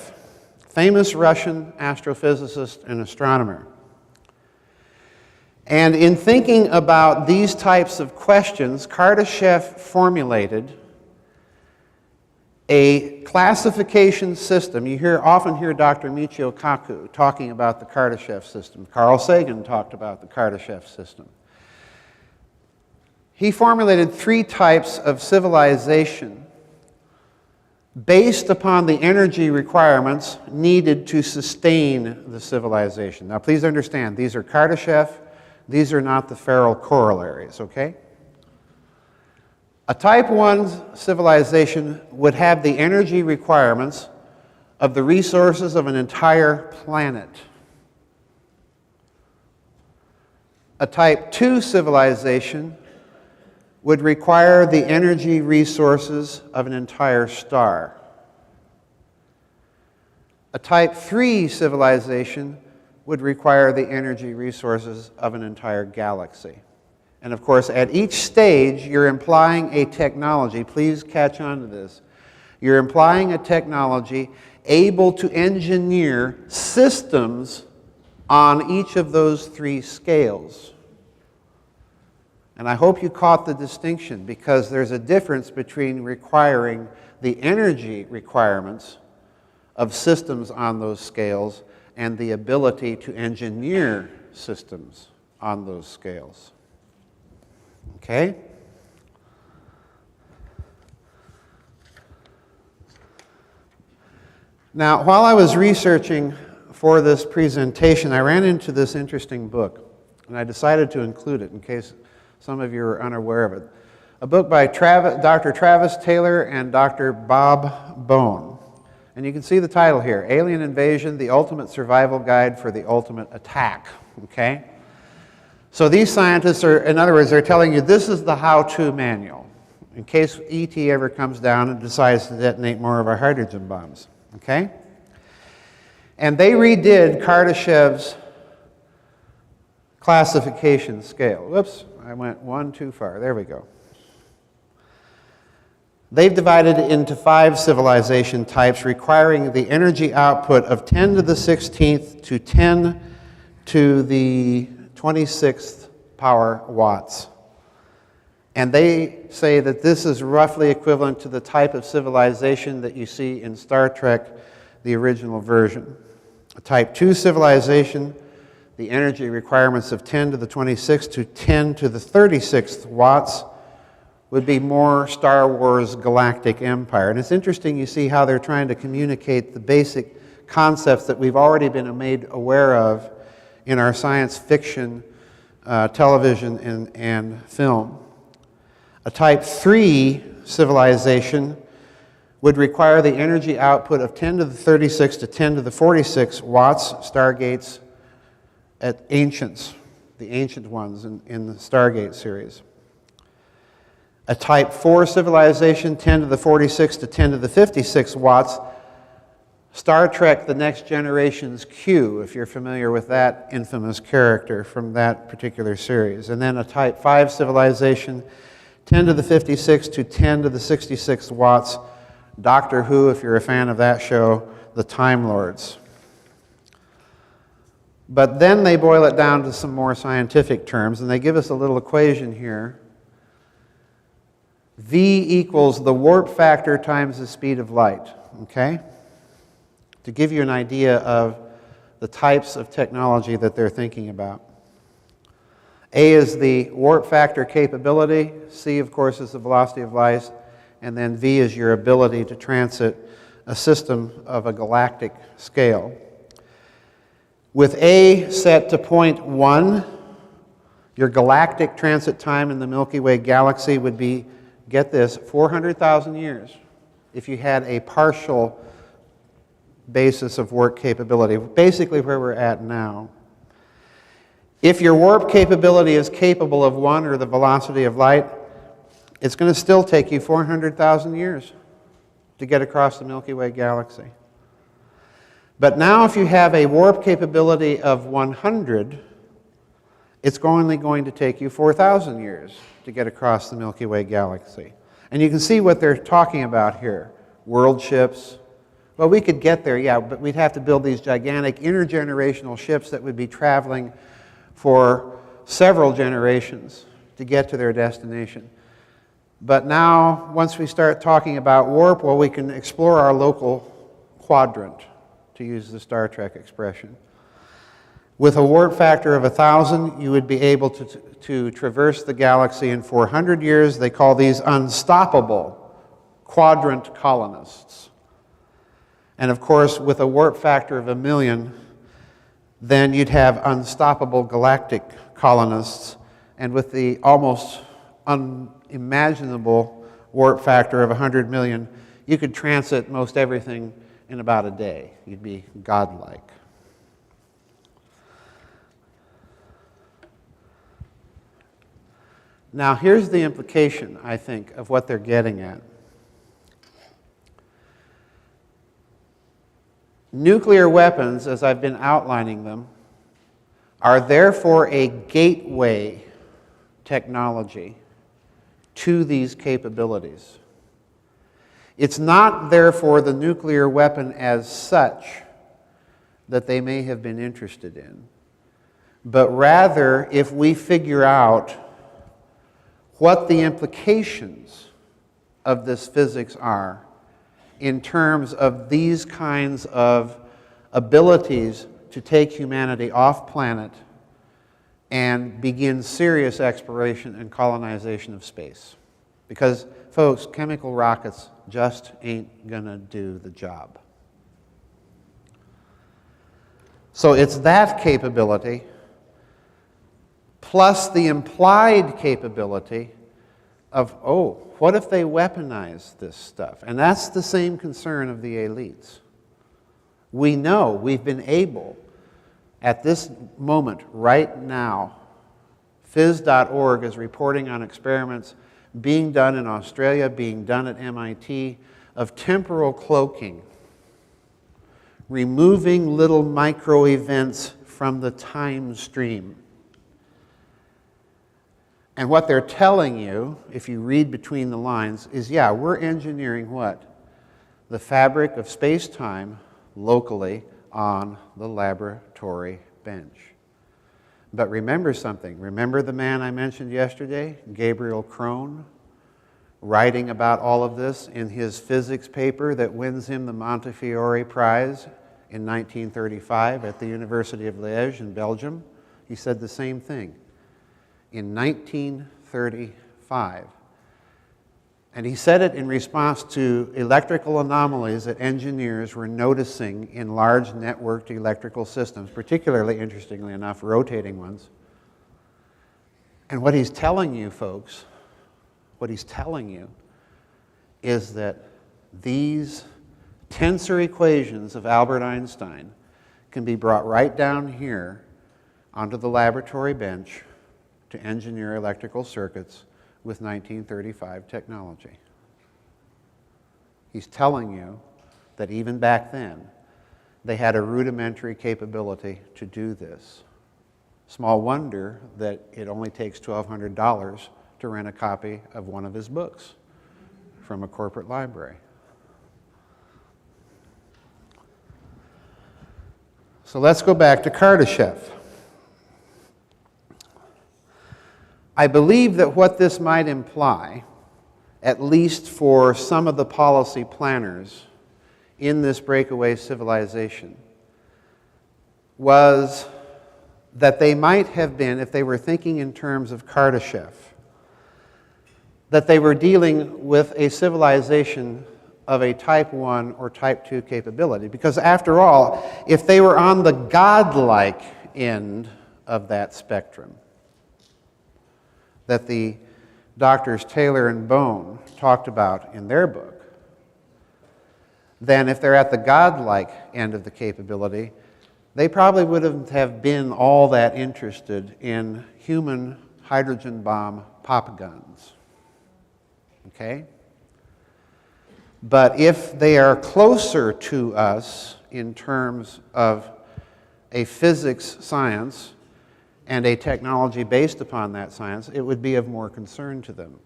famous Russian astrophysicist and astronomer. And in thinking about these types of questions, Kardashev formulated a classification system. You often hear Dr. Michio Kaku talking about the Kardashev system. Carl Sagan talked about the Kardashev system. He formulated three types of civilization based upon the energy requirements needed to sustain the civilization. Now, please understand, these are Kardashev, these are not the FARRELL corollaries, okay? A type 1 civilization would have the energy requirements of the resources of an entire planet. A type 2 civilization would require the energy resources of an entire star. A type 3 civilization would require the energy resources of an entire galaxy. And of course, at each stage, you're implying a technology. Please catch on to this. You're implying a technology able to engineer systems on each of those three scales. And I hope you caught the distinction, because there's a difference between requiring the energy requirements of systems on those scales and the ability to engineer systems on those scales. Okay? Now, while I was researching for this presentation, I ran into this interesting book, and I decided to include it in case some of you are unaware of it. A book by Dr. Travis Taylor and Dr. Bob Bone. And you can see the title here, Alien Invasion, the Ultimate Survival Guide for the Ultimate Attack. Okay? So these scientists are, in other words, they're telling you this is the how-to manual in case ET ever comes down and decides to detonate more of our hydrogen bombs. Okay? And they redid Kardashev's classification scale. Whoops, I went one too far. There we go. They've divided it into 5 civilization types requiring the energy output of 10 to the 16th to 10 to the 26th power watts. And they say that this is roughly equivalent to the type of civilization that you see in Star Trek, the original version. A type 2 civilization, the energy requirements of 10 to the 26th to 10 to the 36th watts would be more Star Wars Galactic Empire. And it's interesting, you see how they're trying to communicate the basic concepts that we've already been made aware of in our science fiction, television, and film. A type 3 civilization would require the energy output of 10 to the 36 to 10 to the 46 watts, stargates at ancients, the ancient ones in the Stargate series. A type 4 civilization, 10 to the 46 to 10 to the 56 watts, Star Trek The Next Generation's Q, if you're familiar with that infamous character from that particular series. And then a type 5 civilization, 10 to the 56 to 10 to the 66 watts, Doctor Who, if you're a fan of that show, the Time Lords. But then they boil it down to some more scientific terms, and they give us a little equation here. V equals the warp factor times the speed of light, okay? To give you an idea of the types of technology that they're thinking about. A is the warp factor capability, C, of course, is the velocity of light, and then V is your ability to transit a system of a galactic scale. With A set to 0.1, your galactic transit time in the Milky Way galaxy would be, get this, 400,000 years if you had a partial basis of warp capability, basically where we're at now. If your warp capability is capable of 1 or the velocity of light, it's going to still take you 400,000 years to get across the Milky Way galaxy. But now if you have a warp capability of 100, it's only going to take you 4,000 years to get across the Milky Way galaxy. And you can see what they're talking about here. World ships. Well, we could get there, yeah, but we'd have to build these gigantic intergenerational ships that would be traveling for several generations to get to their destination. But now, once we start talking about warp, well, we can explore our local quadrant, to use the Star Trek expression. With a warp factor of 1,000, you would be able to traverse the galaxy in 400 years. They call these unstoppable quadrant colonists. And of course, with a warp factor of 1,000,000, then you'd have unstoppable galactic colonists. And with the almost unimaginable warp factor of 100 million, you could transit most everything in about a day. You'd be godlike. Now, here's the implication, I think, of what they're getting at. Nuclear weapons, as I've been outlining them, are therefore a gateway technology to these capabilities. It's not, therefore, the nuclear weapon as such that they may have been interested in, but rather if we figure out what the implications of this physics are in terms of these kinds of abilities to take humanity off planet and begin serious exploration and colonization of space. Because, folks, chemical rockets just ain't gonna do the job. So it's that capability plus the implied capability of, oh, what if they weaponize this stuff? And that's the same concern of the elites. We know we've been able, at this moment, right now, phys.org is reporting on experiments being done in Australia, being done at MIT, of temporal cloaking, removing little micro events from the time stream. And what they're telling you, if you read between the lines, is yeah, we're engineering what? The fabric of space-time locally on the laboratory bench. But remember something. Remember the man I mentioned yesterday, Gabriel Krohn, writing about all of this in his physics paper that wins him the Montefiore Prize in 1935 at the University of Liège in Belgium? He said the same thing in 1935. And he said it in response to electrical anomalies that engineers were noticing in large networked electrical systems, particularly, interestingly enough, rotating ones. And what he's telling you, folks, what he's telling you is that these tensor equations of Albert Einstein can be brought right down here onto the laboratory bench to engineer electrical circuits with 1935 technology. He's telling you that even back then, they had a rudimentary capability to do this. Small wonder that it only takes $1,200 to rent a copy of one of his books from a corporate library. So let's go back to Kardashev. I believe that what this might imply, at least for some of the policy planners in this breakaway civilization, was that they might have been, if they were thinking in terms of Kardashev, that they were dealing with a civilization of a type 1 or type 2 capability. Because after all, if they were on the godlike end of that spectrum, that the doctors Taylor and Bone talked about in their book, then if they're at the godlike end of the capability, they probably wouldn't have been all that interested in human hydrogen bomb pop guns. Okay? But if they are closer to us in terms of a physics science and a technology based upon that science, it would be of more concern to them,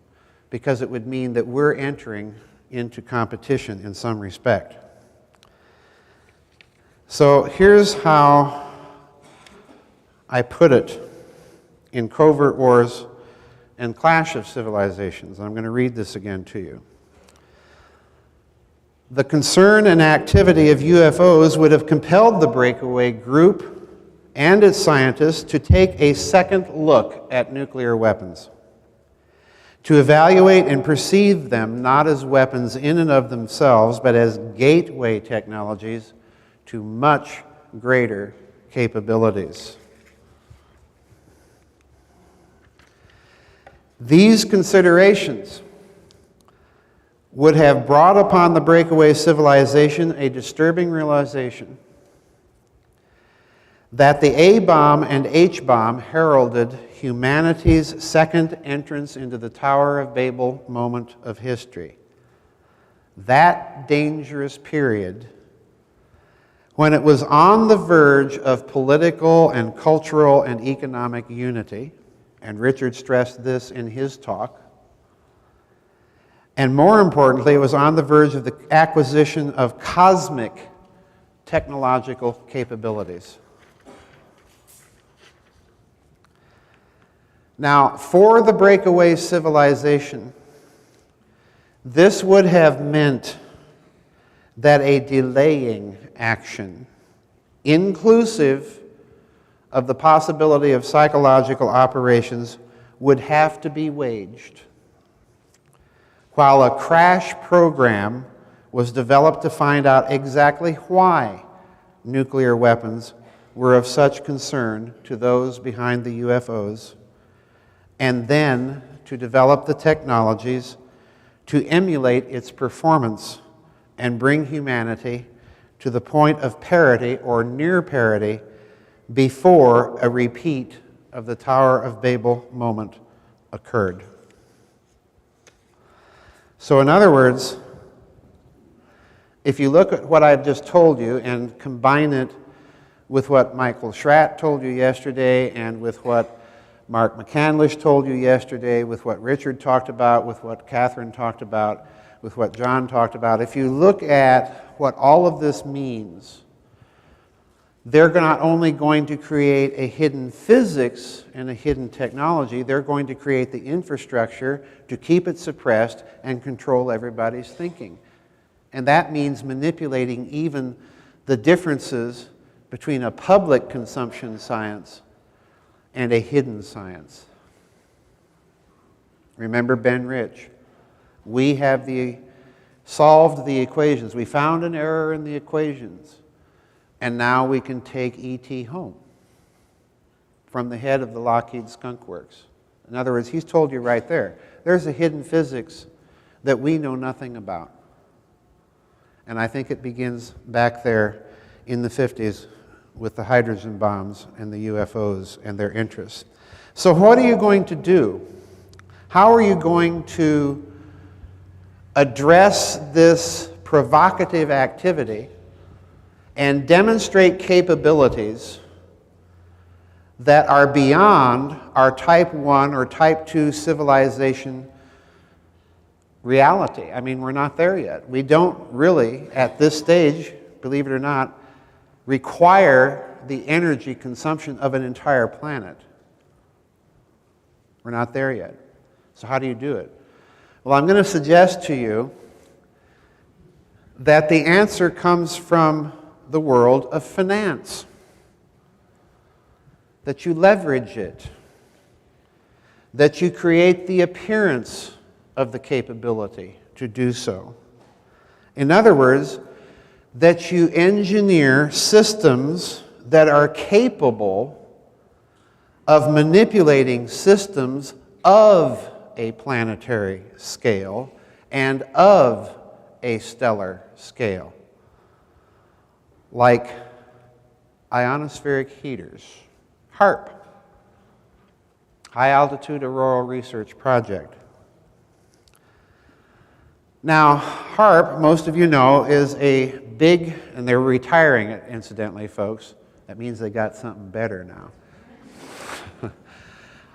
because it would mean that we're entering into competition in some respect. So here's how I put it in Covert Wars and Clash of Civilizations. I'm going to read this again to you. The concern and activity of UFOs would have compelled the breakaway group and its scientists to take a second look at nuclear weapons, to evaluate and perceive them not as weapons in and of themselves, but as gateway technologies to much greater capabilities. These considerations would have brought upon the breakaway civilization a disturbing realization that the A-bomb and H-bomb heralded humanity's second entrance into the Tower of Babel moment of history. That dangerous period when it was on the verge of political and cultural and economic unity, and Richard stressed this in his talk, and more importantly, it was on the verge of the acquisition of cosmic technological capabilities. Now, for the breakaway civilization, this would have meant that a delaying action, inclusive of the possibility of psychological operations, would have to be waged, while a crash program was developed to find out exactly why nuclear weapons were of such concern to those behind the UFOs, and then to develop the technologies to emulate its performance and bring humanity to the point of parity or near parity before a repeat of the Tower of Babel moment occurred. So in other words, if you look at what I've just told you and combine it with what Michael Schratt told you yesterday and with what Mark McCandlish told you yesterday, with what Richard talked about, with what Catherine talked about, with what John talked about, if you look at what all of this means, they're not only going to create a hidden physics and a hidden technology, they're going to create the infrastructure to keep it suppressed and control everybody's thinking. And that means manipulating even the differences between a public consumption science and a hidden science. Remember Ben Rich. We have solved the equations. We found an error in the equations. And now we can take E.T. home from the head of the Lockheed Skunk Works. In other words, he's told you right there, there's a hidden physics that we know nothing about. And I think it begins back there in the 50s with the hydrogen bombs and the UFOs and their interests. So what are you going to do? How are you going to address this provocative activity and demonstrate capabilities that are beyond our type 1 or type 2 civilization reality? I mean, we're not there yet. We don't really, at this stage, believe it or not, require the energy consumption of an entire planet. We're not there yet. So how do you do it? Well, I'm going to suggest to you that the answer comes from the world of finance, that you leverage it, that you create the appearance of the capability to do so. In other words, that you engineer systems that are capable of manipulating systems of a planetary scale and of a stellar scale, like ionospheric heaters, HAARP, High Altitude Auroral Research Project. Now, HAARP, most of you know, is a big, and they're retiring it, incidentally, folks. That means they got something better now.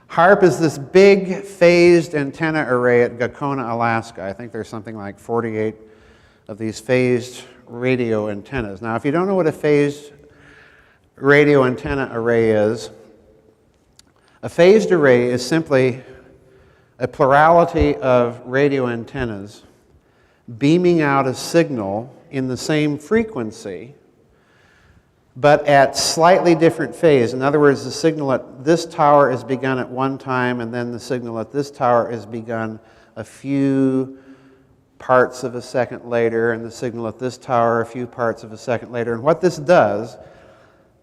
HAARP is this big phased antenna array at Gakona, Alaska. I think there's something like 48 of these phased radio antennas. Now, if you don't know what a phased radio antenna array is, a phased array is simply a plurality of radio antennas beaming out a signal in the same frequency, but at slightly different phase. In other words, the signal at this tower is begun at one time, and then the signal at this tower is begun a few parts of a second later, and the signal at this tower a few parts of a second later. And what this does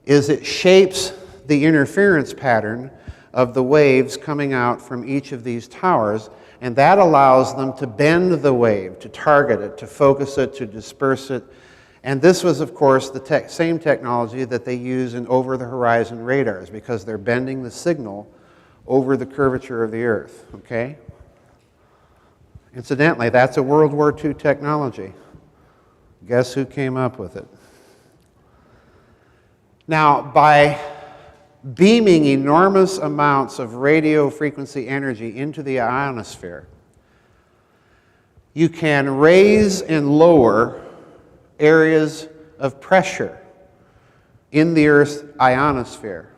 is it shapes the interference pattern of the waves coming out from each of these towers, and that allows them to bend the wave, to target it, to focus it, to disperse it. And this was, of course, the same technology that they use in over-the-horizon radars, because they're bending the signal over the curvature of the Earth, okay? Incidentally, that's a World War II technology. Guess who came up with it? Now, by beaming enormous amounts of radio frequency energy into the ionosphere, you can raise and lower areas of pressure in the Earth's ionosphere.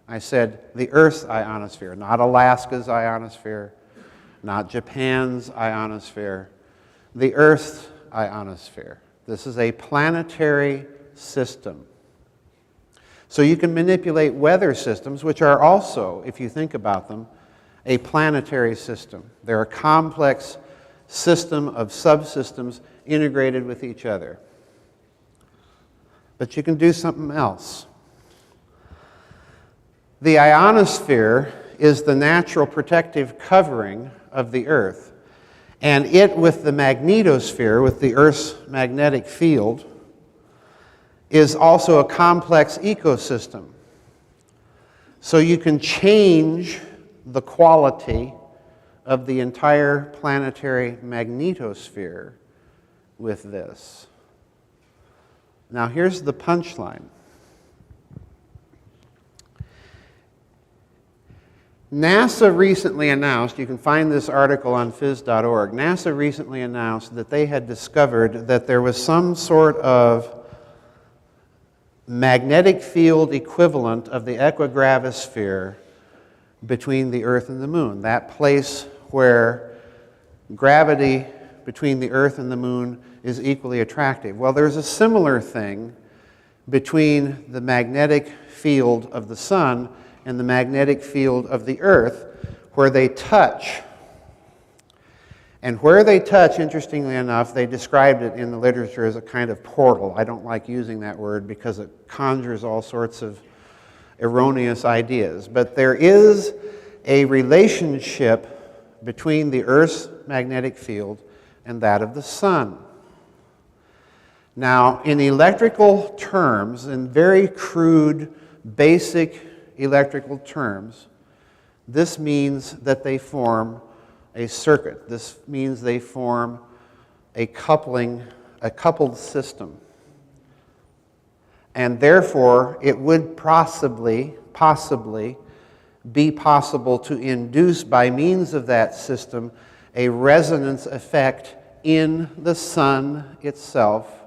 I said the Earth's ionosphere, not Alaska's ionosphere, not Japan's ionosphere, the Earth's ionosphere. This is a planetary system. So you can manipulate weather systems, which are also, if you think about them, a planetary system. They're a complex system of subsystems integrated with each other. But you can do something else. The ionosphere is the natural protective covering of the Earth. And it, with the magnetosphere, with the Earth's magnetic field, is also a complex ecosystem. So you can change the quality of the entire planetary magnetosphere with this. Now here's the punchline. NASA recently announced, you can find this article on phys.org, NASA recently announced that they had discovered that there was some sort of magnetic field equivalent of the equigravisphere between the Earth and the Moon, that place where gravity between the Earth and the Moon is equally attractive. Well, there's a similar thing between the magnetic field of the Sun and the magnetic field of the Earth, where they touch. And where they touch, interestingly enough, they described it in the literature as a kind of portal. I don't like using that word because it conjures all sorts of erroneous ideas. But there is a relationship between the Earth's magnetic field and that of the Sun. Now, in electrical terms, in very crude, basic electrical terms, this means that they form a circuit. This means they form a coupled system. And therefore, it would possibly be possible to induce by means of that system a resonance effect in the Sun itself,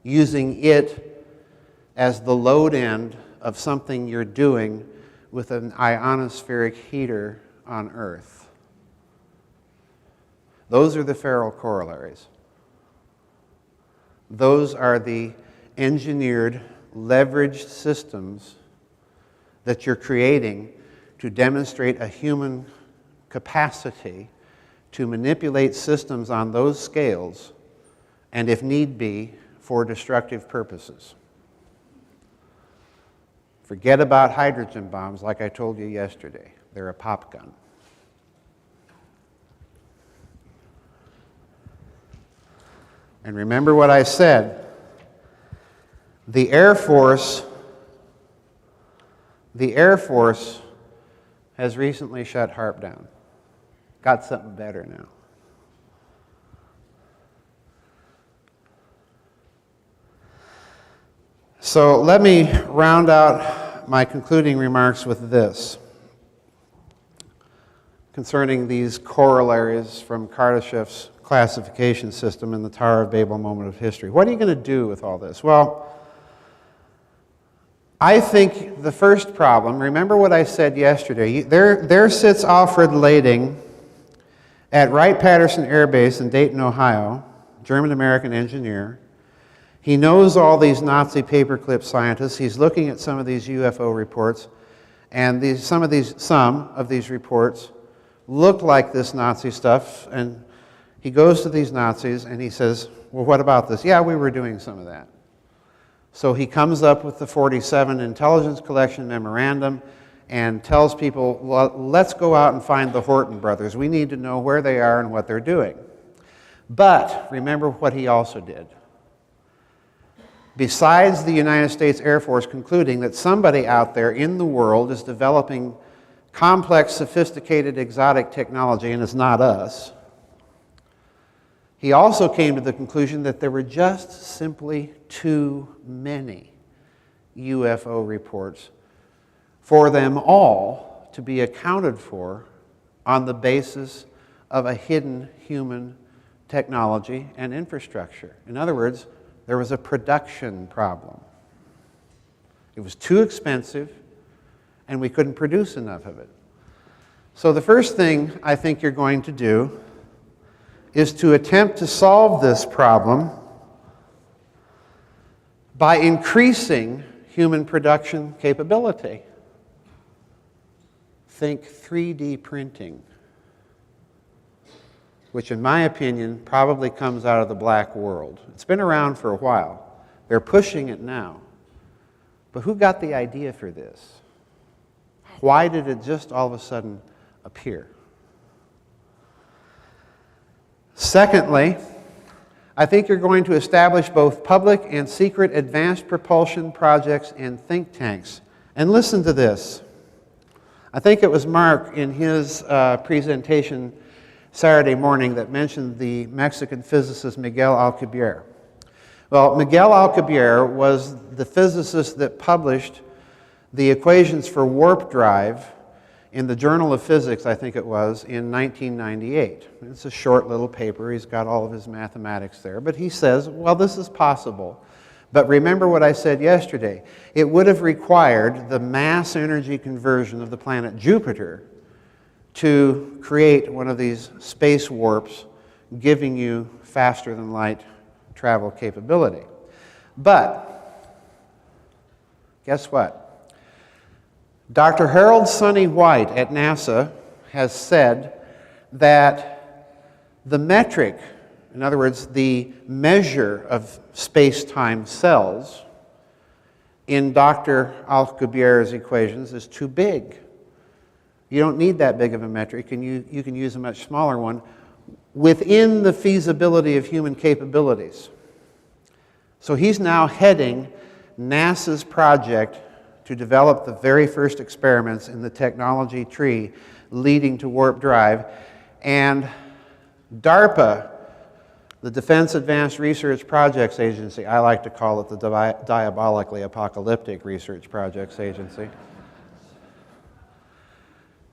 using it as the load end of something you're doing with an ionospheric heater on Earth. Those are the FARRELL corollaries. Those are the engineered, leveraged systems that you're creating to demonstrate a human capacity to manipulate systems on those scales, and if need be, for destructive purposes. Forget about hydrogen bombs, like I told you yesterday. They're a pop gun. And remember what I said. The Air Force has recently shut HAARP down. Got something better now. So let me round out my concluding remarks with this concerning these corollaries from Kardashev's classification system in the Tower of Babel moment of history. What are you going to do with all this? Well, I think the first problem, remember what I said yesterday, there sits Alfred Lading at Wright-Patterson Air Base in Dayton, Ohio, German-American engineer. He knows all these Nazi paperclip scientists. He's looking at some of these UFO reports, and some of these reports look like this Nazi stuff, and he goes to these Nazis and he says, well, what about this? Yeah, we were doing some of that. So he comes up with the 47 Intelligence Collection Memorandum and tells people, well, let's go out and find the Horton brothers. We need to know where they are and what they're doing. But remember what he also did. Besides the United States Air Force concluding that somebody out there in the world is developing complex, sophisticated, exotic technology, and it's not us, he also came to the conclusion that there were just simply too many UFO reports for them all to be accounted for on the basis of a hidden human technology and infrastructure. In other words, there was a production problem. It was too expensive, and we couldn't produce enough of it. So the first thing I think you're going to do is to attempt to solve this problem by increasing human production capability. Think 3D printing, which in my opinion probably comes out of the black world. It's been around for a while. They're pushing it now. But who got the idea for this? Why did it just all of a sudden appear? Secondly, I think you're going to establish both public and secret advanced propulsion projects and think tanks. And listen to this. I think it was Mark in his presentation Saturday morning that mentioned the Mexican physicist Miguel Alcubierre. Well, Miguel Alcubierre was the physicist that published the equations for warp drive in the Journal of Physics, I think it was, in 1998. It's a short little paper. He's got all of his mathematics there. But he says, well, this is possible. But remember what I said yesterday. It would have required the mass energy conversion of the planet Jupiter to create one of these space warps, giving you faster than light travel capability. But guess what? Dr. Harold Sonny White at NASA has said that the metric, in other words, the measure of space-time cells in Dr. Alcubierre's equations is too big. You don't need that big of a metric, and you can use a much smaller one within the feasibility of human capabilities. So he's now heading NASA's project to develop the very first experiments in the technology tree leading to warp drive. And DARPA, the Defense Advanced Research Projects Agency, I like to call it the diabolically apocalyptic research projects agency.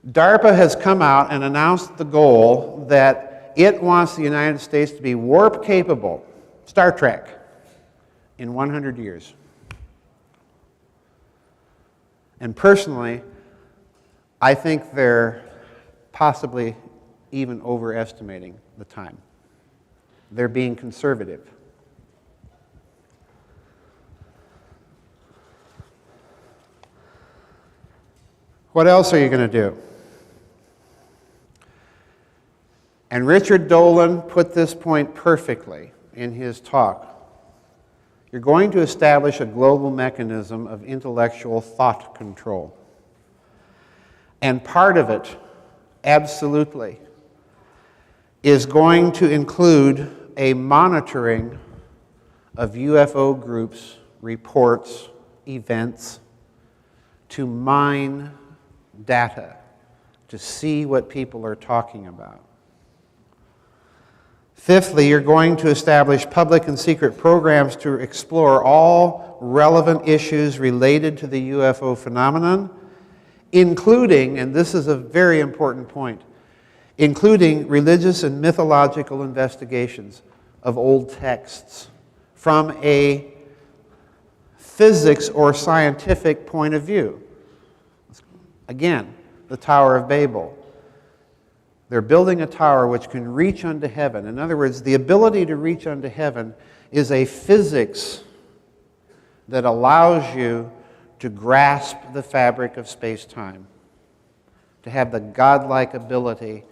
DARPA has come out and announced the goal that it wants the United States to be warp capable, Star Trek, in 100 years. And personally, I think they're possibly even overestimating the time. They're being conservative. What else are you going to do? And Richard Dolan put this point perfectly in his talk. You're going to establish a global mechanism of intellectual thought control. And part of it, absolutely, is going to include a monitoring of UFO groups, reports, events, to mine data, to see what people are talking about. Fifthly, you're going to establish public and secret programs to explore all relevant issues related to the UFO phenomenon, including, and this is a very important point, including religious and mythological investigations of old texts from a physics or scientific point of view. Again, the Tower of Babel. They're building a tower which can reach unto heaven. In other words, the ability to reach unto heaven is a physics that allows you to grasp the fabric of space-time, to have the godlike ability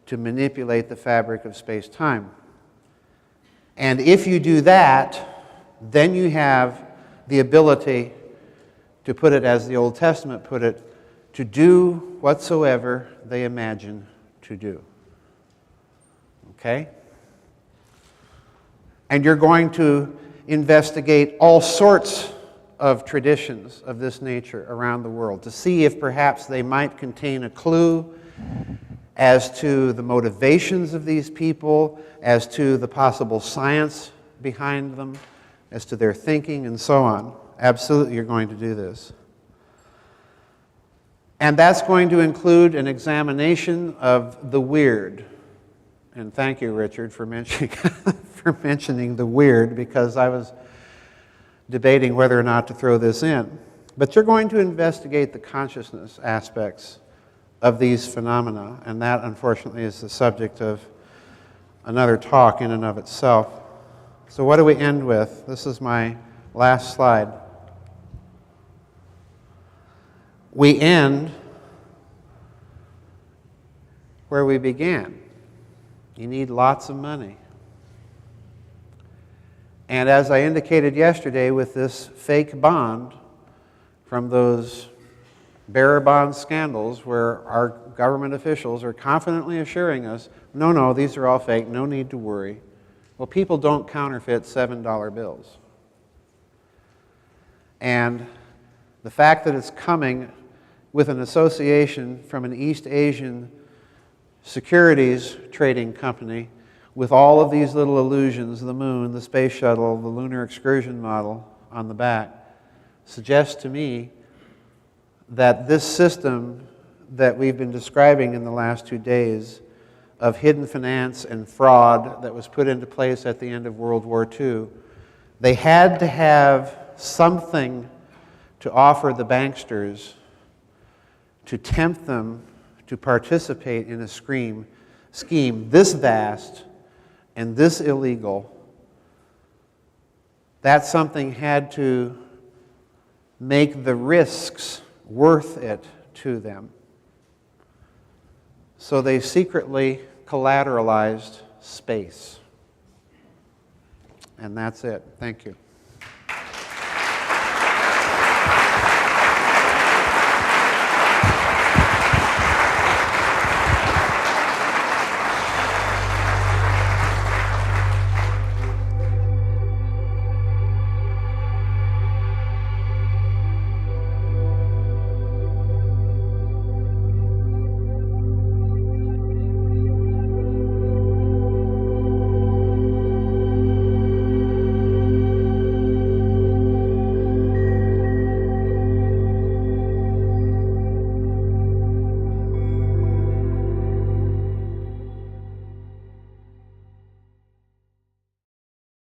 to manipulate the fabric of space-time. And if you do that, then you have the ability, to put it as the Old Testament put it, to do whatsoever they imagine to do. Okay? And you're going to investigate all sorts of traditions of this nature around the world to see if perhaps they might contain a clue as to the motivations of these people, as to the possible science behind them, as to their thinking, and so on. absolutely you're going to do this. And that's going to include an examination of the weird. And thank you, Richard, for mentioning, for mentioning the weird, because I was debating whether or not to throw this in. But you're going to investigate the consciousness aspects of these phenomena, and that, unfortunately, is the subject of another talk in and of itself. So what do we end with? This is my last slide. We end where we began. You need lots of money. And as I indicated yesterday with this fake bond from those bearer bond scandals where our government officials are confidently assuring us, no, these are all fake, no need to worry. Well, people don't counterfeit $7 bills. And the fact that it's coming with an association from an East Asian securities trading company with all of these little illusions, the moon, the space shuttle, the lunar excursion model on the back, suggests to me that this system that we've been describing in the last 2 days of hidden finance and fraud that was put into place at the end of World War II, they had to have something to offer the banksters to tempt them to participate in a scheme this vast and this illegal. That something had to make the risks worth it to them. So they secretly collateralized space. And that's it. Thank you.